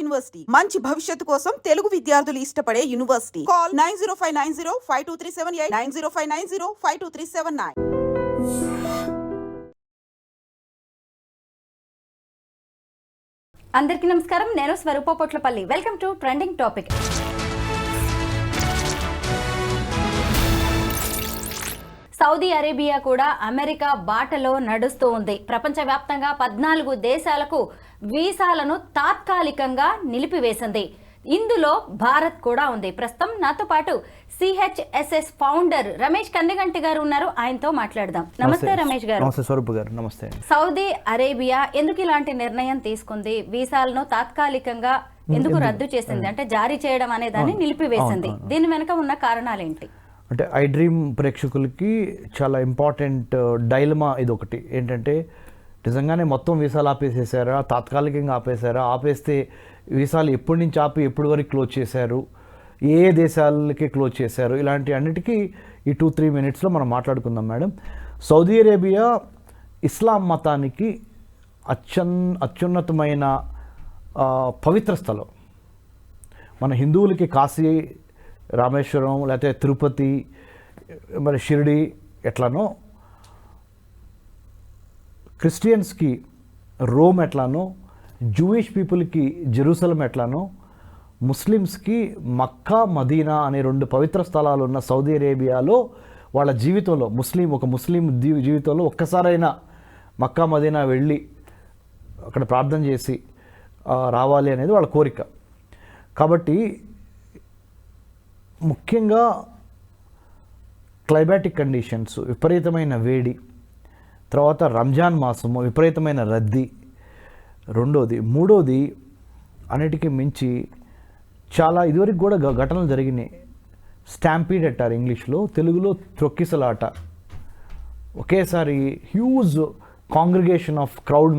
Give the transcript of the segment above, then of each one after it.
University మంచి భవిష్యత్తు కోసం తెలుగు విద్యార్థులు ఇష్టపడే యూనివర్సిటీ. కాల్ 9059052378 9059052379. అందరికీ నమస్కారం. నేను Swaroopa Potlapalli. Welcome to trending topic. Saudi Arabia కూడా అమెరికా బాటలో నడుస్తూ ఉంది. ప్రపంచవ్యాప్తంగా 14 దేశాలకు వీసాలను తాత్కాలికంగా నిలిపివేసింది. ఇందులో భారత్ కూడా ఉంది. ప్రస్తుతం నాతో పాటు CHSS ఫౌండర్ రమేష్ కందిగంటి గారు ఉన్నారు. ఆయనతో మాట్లాడదాం. నమస్తే రమేష్ గారు. నమస్తే స్వరూప్ గారు. నమస్తే. సౌదీ అరేబియా ఎందుకు ఇలాంటి నిర్ణయం తీసుకుంది? వీసాలను తాత్కాలికంగా ఎందుకు రద్దు చేసింది? అంటే జారీ చేయడం అనే దాన్ని నిలిపివేసింది. దీని వెనుక ఉన్న కారణాలు ఏంటి? అంటే ఐ డ్రీమ్ ప్రేక్షకులకి చాలా ఇంపార్టెంట్ డైలమా ఇది ఒకటి. ఏంటంటే నిజంగానే మొత్తం వీసాలు ఆపేసేసారా, తాత్కాలికంగా ఆపేసారా, ఆపేస్తే వీసాలు ఎప్పటి నుంచి ఆపి ఎప్పటి వరకు క్లోజ్ చేశారు, ఏ దేశాలకి క్లోజ్ చేశారు, ఇలాంటి అన్నిటికీ ఈ 2-3 మినిట్స్లో మనం మాట్లాడుకుందాం మేడం. సౌదీ అరేబియా ఇస్లాం మతానికి అత్యున్నతమైన పవిత్ర స్థలం. మన హిందువులకి కాశీ, రామేశ్వరం, లేకపోతే తిరుపతి, మరి షిరిడి ఎట్లానో, క్రిస్టియన్స్కి రోమ్ ఎట్లానో, జూయిష్ పీపుల్కి జెరూసలం ఎట్లానో, ముస్లిమ్స్కి మక్కా, మదీనా అనే 2 పవిత్ర స్థలాలు ఉన్న సౌదీ అరేబియాలో వాళ్ళ జీవితంలో ఒక ముస్లిం జీవితంలో ఒక్కసారైనా మక్కా, మదీనా వెళ్ళి అక్కడ ప్రార్థన చేసి రావాలి అనేది వాళ్ళ కోరిక. కాబట్టి ముఖ్యంగా క్లైమాటిక్ కండిషన్స్, విపరీతమైన వేడి, తర్వాత రంజాన్ మాసము, విపరీతమైన రద్దీ, రెండోది. మూడోది అన్నిటికీ మించి చాలా ఇదివరకు కూడా ఘటనలు జరిగినాయి. స్టాంపీడ్ అంటారు ఇంగ్లీష్లో, తెలుగులో త్రొక్కిసలాట. ఒకేసారి huge congregation of crowd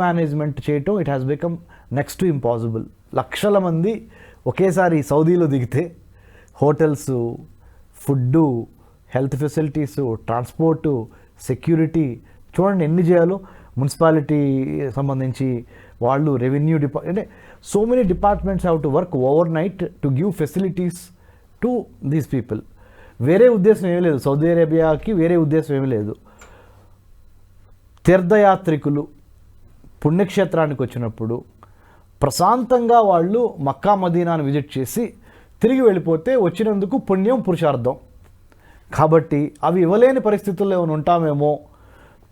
management చేయటం it has become next to impossible. లక్షల మంది ఒకేసారి సౌదీలో దిగితే hotels, food, health facilities, transport, security చూడండి ఎన్ని చేయాలో. మున్సిపాలిటీ సంబంధించి వాళ్ళు, రెవెన్యూ అంటే so many departments have to work overnight to give facilities to these people. వేరే ఉద్దేశం ఏమీ లేదు సౌదీ అరేబియాకి, వేరే ఉద్దేశం ఏమీ లేదు. తీర్థయాత్రికులు పుణ్యక్షేత్రానికి వచ్చినప్పుడు ప్రశాంతంగా వాళ్ళు మక్కా, మదీనాను విజిట్ చేసి తిరిగి వెళ్ళిపోతే వచ్చినందుకు పుణ్యం, పురుషార్థం. కాబట్టి అవి ఇవ్వలేని పరిస్థితుల్లో ఏమైనా ఉంటామేమో,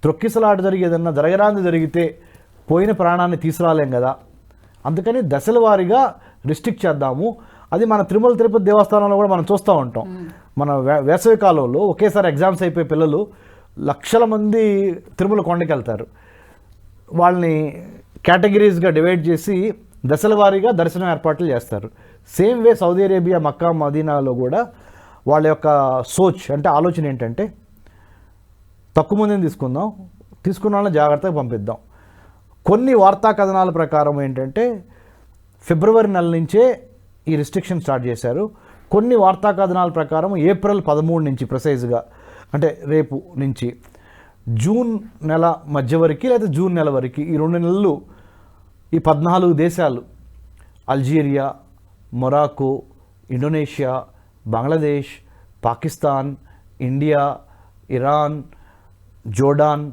త్రొక్కిసలాట ఏదన్నా జరగరాంది జరిగితే పోయిన ప్రాణాన్ని తీసుకురాలేం కదా, అందుకని దశల వారీగా రిస్ట్రిక్ట్ చేద్దాము. అది మన తిరుమల తిరుపతి దేవస్థానంలో కూడా మనం చూస్తూ ఉంటాం. మన వేసవి కాలంలో ఒకేసారి ఎగ్జామ్స్ అయిపోయి పిల్లలు లక్షల మంది తిరుమల కొండకి వెళ్తారు. వాళ్ళని కేటగిరీస్గా డివైడ్ చేసి దశల వారీగా దర్శనం ఏర్పాట్లు చేస్తారు. సేమ్ వే సౌదీ అరేబియా మక్కా, మదీనాలో కూడా వాళ్ళ యొక్క అంటే ఆలోచన ఏంటంటే తక్కువ మందిని తీసుకున్న వాళ్ళని జాగ్రత్తగా పంపిద్దాం. కొన్ని వార్తా కథనాల ప్రకారం ఏంటంటే ఫిబ్రవరి నెల నుంచే ఈ రిస్ట్రిక్షన్ స్టార్ట్ చేశారు. కొన్ని వార్తా కథనాల ప్రకారం ఏప్రిల్ 13 నుంచి ప్రిసైజ్గా, అంటే రేపు నుంచి జూన్ నెల మధ్య వరకు లేదా జూన్ నెల వరకు, ఈ 2 నెలలు ఈ 14 దేశాలు Algeria, Morocco, Indonesia, Bangladesh, Pakistan, India, Iran, Jordan,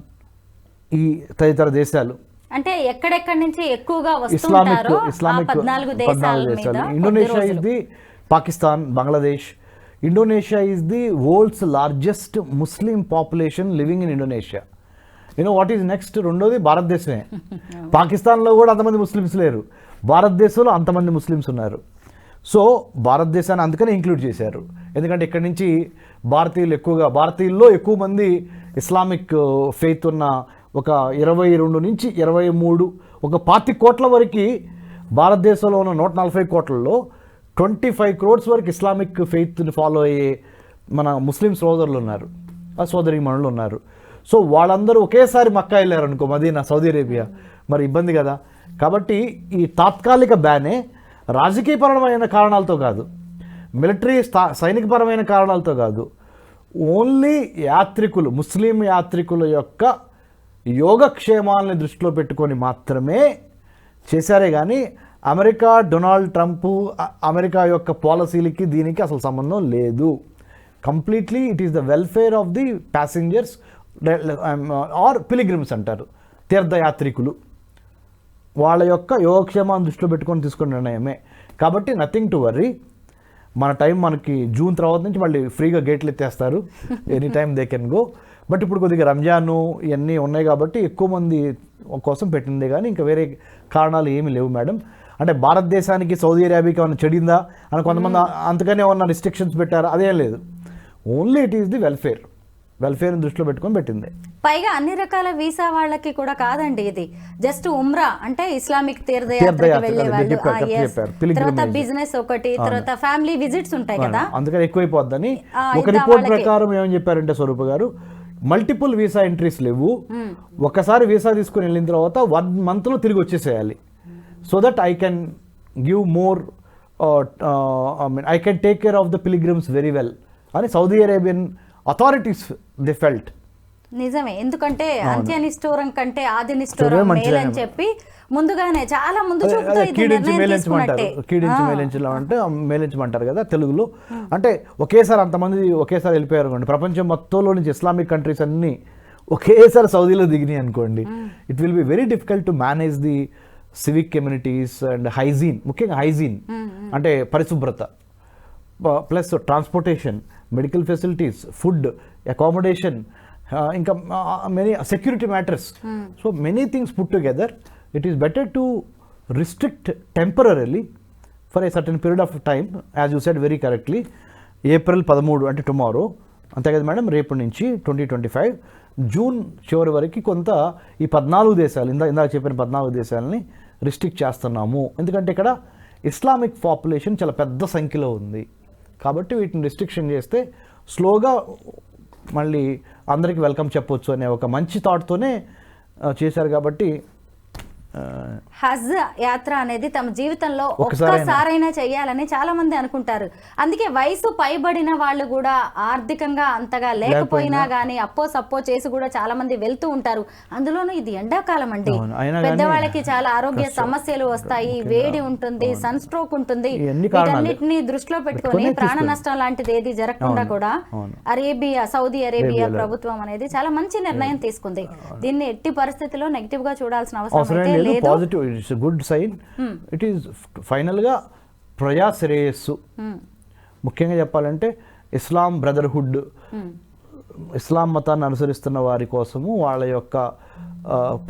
ఈ తదితర దేశాలు, అంటే ఎక్కడెక్కడి నుంచి ఎక్కువగా వస్తుంటారో ఇస్లామిక్ 14 దేశాలు. Indonesia is the Pakistan, Bangladesh. Indonesia is the world's largest Muslim population living in Indonesia. What is next? రెండోది భారతదేశమే. పాకిస్తాన్లో కూడా అంతమంది ముస్లిమ్స్ లేరు, భారతదేశంలో అంతమంది ముస్లిమ్స్ ఉన్నారు. సో భారతదేశాన్ని అందుకనే ఇంక్లూడ్ చేశారు. ఎందుకంటే ఇక్కడి నుంచి భారతీయుల్లో ఎక్కువ మంది ఇస్లామిక్ ఫెయిత్ ఉన్న ఒక 22 నుంచి 23, ఒక 25 కోట్ల వరకు భారతదేశంలో ఉన్న 140 కోట్లలో 25 crores వరకు ఇస్లామిక్ ఫెయిత్ని ఫాలో అయ్యే మన ముస్లిం సోదరులు ఉన్నారు, సోదరీమణులు ఉన్నారు. సో వాళ్ళందరూ ఒకేసారి మక్కా వెళ్ళారు అనుకో, మదీనా, సౌదీ అరేబియా, మరి ఇబ్బంది కదా. కాబట్టి ఈ తాత్కాలిక బ్యానే రాజకీయపరమైన కారణాలతో కాదు, సైనికపరమైన కారణాలతో కాదు, ఓన్లీ యాత్రికులు, ముస్లిం యాత్రికుల యొక్క యోగక్షేమాలని దృష్టిలో పెట్టుకొని మాత్రమే చేశారే కానీ అమెరికా డొనాల్డ్ ట్రంప్ అమెరికా యొక్క పాలసీలకి దీనికి అసలు సంబంధం లేదు. Completely it is the welfare of the passengers or pilgrims అంటారు, తీర్థయాత్రికులు, వాళ్ళ యొక్క యోగక్షేమాన్ని దృష్టిలో పెట్టుకొని తీసుకున్న నిర్ణయమే. కాబట్టి నథింగ్ టు వర్రీ. మన టైం మనకి జూన్ తర్వాత నుంచి మళ్ళీ ఫ్రీగా గేట్లు ఎత్తేస్తారు, any time they can go. But ఇప్పుడు కొద్దిగా రంజాను ఇవన్నీ ఉన్నాయి కాబట్టి ఎక్కువ మంది కోసం పెట్టిందే కానీ ఇంకా వేరే కారణాలు ఏమీ లేవు మేడం. అంటే భారతదేశానికి సౌదీ అరేబియాకి ఏమైనా చెడిందా అని కొంతమంది అంతకనే ఏమన్నా రిస్ట్రిక్షన్స్ పెట్టారా, అదేం లేదు. ఓన్లీ ఇట్ ఈస్ ది వెల్ఫేర్ని దృష్టిలో పెట్టుకొని పెట్టింది. పైగా అన్ని రకాల వీసా వాళ్ళకి కూడా కాదండి, ఇది జస్ట్ ఉమ్రా అంటే ఇస్లామిక్ తీర్థయాత్రకి వెళ్ళే వాళ్ళు, తర్వాత బిజినెస్ ఒకటి, తర్వాత ఫ్యామిలీ విజిట్స్ ఉంటాయి కదా, అందుకని ఎక్కువైపోద్దని ఒక రిపోర్ట్ ప్రకారం ఏమని చెప్పారంటే స్వరూప గారు, మల్టిపుల్ వీసా ఎంట్రీస్ లేవు, ఒకసారి వీసా తీసుకుని వెళ్ళిన తర్వాత 1 monthలో తిరిగి వచ్చేసేయాలి. So that I can give more I can take care of the pilgrims very well అని Saudi Arabian authorities they felt. నిజమే, ఎందుకంటే అంత్య నిష్ఠూరం కంటే ఆది నిష్ఠూరం మేలు అని చెప్పి ముందుగానే చాలా ముందు చూపుతో ఇది నిర్ణయం తీసుకున్నట్టే. కీడించి మేలించమంటారు కదా తెలుగులో. అంటే ఒకేసారి అంతమంది ఒకేసారి వెళ్ళిపోయారు అనుకోండి, ప్రపంచం మొత్తంలో నుంచి ఇస్లామిక్ కంట్రీస్ అన్నీ ఒకేసారి సౌదీలో దిగినాయి అనుకోండి, it will be very difficult to manage the civic communities and hygiene, ముఖ్యంగా హైజీన్ అంటే పరిశుభ్రత, plus transportation, medical facilities, food, accommodation, ఇంకా many security matters. So many things put together. It is better to restrict temporarily for a certain period of time, as you said very correctly. April 13 అంటే tomorrow, అంతే కదా madam, రేపటి నుంచి 2025 June చివరి వరకు కొంత ఈ 14 దేశాలు ఇందాక చెప్పిన 14 దేశాలని రిస్ట్రిక్ట్ చేస్తున్నాము. ఎందుకంటే ఇక్కడ ఇస్లామిక్ పాపులేషన్ చాలా పెద్ద సంఖ్యలో ఉంది కాబట్టి వీటిని రిస్ట్రిక్షన్ చేస్తే స్లోగా మళ్ళీ అందరికీ వెల్కమ్ చెప్పొచ్చు అనే ఒక మంచి థాట్తోనే చేశారు. కాబట్టి హజ్ యాత్ర అనేది తమ జీవితంలో ఒక్కసారైనా చేయాలని చాలా మంది అనుకుంటారు. అందుకే వయసు పైబడిన వాళ్ళు కూడా ఆర్థికంగా అంతగా లేకపోయినా గానీ అప్పో సప్పో చేసి కూడా చాలా మంది వెళ్తూ ఉంటారు. అందులోనూ ఇది ఎండాకాలం అండి, పెద్దవాళ్ళకి చాలా ఆరోగ్య సమస్యలు వస్తాయి, వేడి ఉంటుంది, సన్ స్ట్రోక్ ఉంటుంది. వీటన్నిటిని దృష్టిలో పెట్టుకొని ప్రాణ నష్టం లాంటిది ఏది జరగకుండా కూడా సౌదీ అరేబియా ప్రభుత్వం అనేది చాలా మంచి నిర్ణయం తీసుకుంది. దీన్ని ఎట్టి పరిస్థితిలో నెగిటివ్ గా చూడాల్సిన అవసరం positive, it's good sign. It is ఫైనల్గా ప్రజా శ్రేయస్సు. ముఖ్యంగా చెప్పాలంటే ఇస్లాం బ్రదర్హుడ్, ఇస్లాం మతాన్ని అనుసరిస్తున్న వారి కోసము వాళ్ళ యొక్క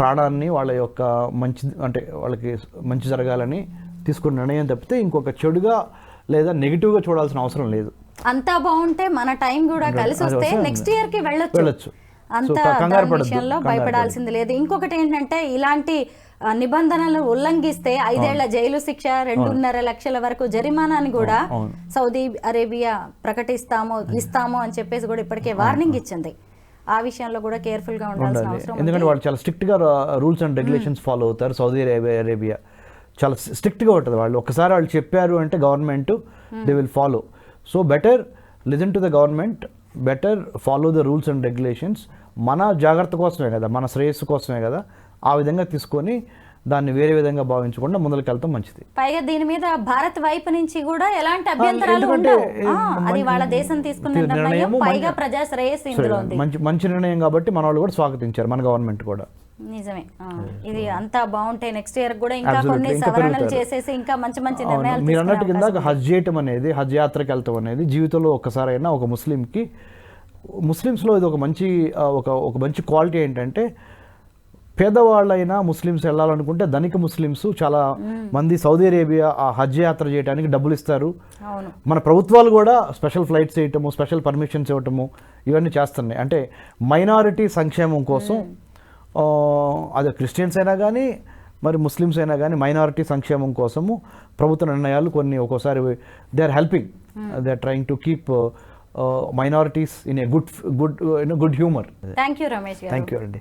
ప్రాణాన్ని, వాళ్ళ యొక్క మంచి అంటే వాళ్ళకి మంచి జరగాలని తీసుకున్న నిర్ణయం తప్పితే ఇంకొక చెడుగా లేదా నెగిటివ్గా చూడాల్సిన అవసరం లేదు. అంతా బాగుంటే మన టైం కూడా కలిసి వస్తే నెక్స్ట్ ఇయర్ కి వెళ్ళొచ్చు. అంత విషయంలో భయపడాల్సింది లేదు. ఇంకొకటి ఏంటంటే ఇలాంటి నిబంధనలు ఉల్లంఘిస్తే 5 ఏళ్ల జైలు శిక్ష, 2.5 లక్షల వరకు జరిమానాని కూడా సౌదీ అరేబియా ఇస్తాము అని చెప్పేసి కూడా ఇప్పటికే వార్నింగ్ ఇచ్చింది. ఆ విషయంలో కూడా కేర్ఫుల్ గా ఉండాల్సిన అవసరం. ఎందుకంటే వాళ్ళు చాలా స్ట్రిక్ట్ గా రూల్స్ అండ్ రెగ్యులేషన్స్ ఫాలో అవుతారు. సౌదీ అరేబియా చాలా స్ట్రిక్ట్ గా ఉంటుంది. వాళ్ళు ఒకసారి వాళ్ళు చెప్పారు అంటే government they will follow. So better listen to the government, better follow the rules and regulations. మన జాగ్రత్త కోసమే కదా, మన శ్రేయస్సు కోసమే కదా, ఆ విధంగా తీసుకొని దాన్ని వేరే విధంగా భావించకుండా ముందుకు వెళ్తాం మంచిది. పైగా దీని మీద భారత్ వైపు నుంచి కూడా ఎలాంటి అభ్యంతరాలు ఉండవు. అది వాళ్ళ దేశం తీసుకున్న నిర్ణయం, పైగా ప్రజా శ్రేయస్సు ఇందులో ఉంది. మంచి నిర్ణయం కాబట్టి మన వాళ్ళు కూడా స్వాగతించారు, మన గవర్నమెంట్ కూడా. నిజమే, ఇది అంతా బాగుంటాయి. నెక్స్ట్ ఇయర్ కూడా ఇంకా కొన్ని సవరణలు చేసేసి ఇంకా మంచి నిర్ణయాలు. మీరు అన్నట్టు కింద హజ్ చేయటం అనేది, హజ్ యాత్రకి వెళ్తాం అనేది జీవితంలో ఒక్కసారైనా ఒక ముస్లిమ్స్లో ఇది ఒక మంచి క్వాలిటీ ఏంటంటే, పేదవాళ్ళైనా ముస్లిమ్స్ వెళ్ళాలనుకుంటే ధనిక ముస్లిమ్స్ చాలా మంది సౌదీ అరేబియా ఆ హజ్ యాత్ర చేయడానికి డబ్బులు ఇస్తారు. మన ప్రభుత్వాలు కూడా స్పెషల్ ఫ్లైట్స్ వేయటము, స్పెషల్ పర్మిషన్స్ ఇవ్వటము ఇవన్నీ చేస్తున్నాయి. అంటే మైనారిటీ సంక్షేమం కోసం, అది క్రిస్టియన్స్ అయినా కానీ మరి ముస్లిమ్స్ అయినా కానీ మైనారిటీ సంక్షేమం కోసము ప్రభుత్వ నిర్ణయాలు కొన్ని ఒక్కోసారి they are helping, they are trying to keep minorities in a good humor. Thank you, Ramesh. Thank you, Andy.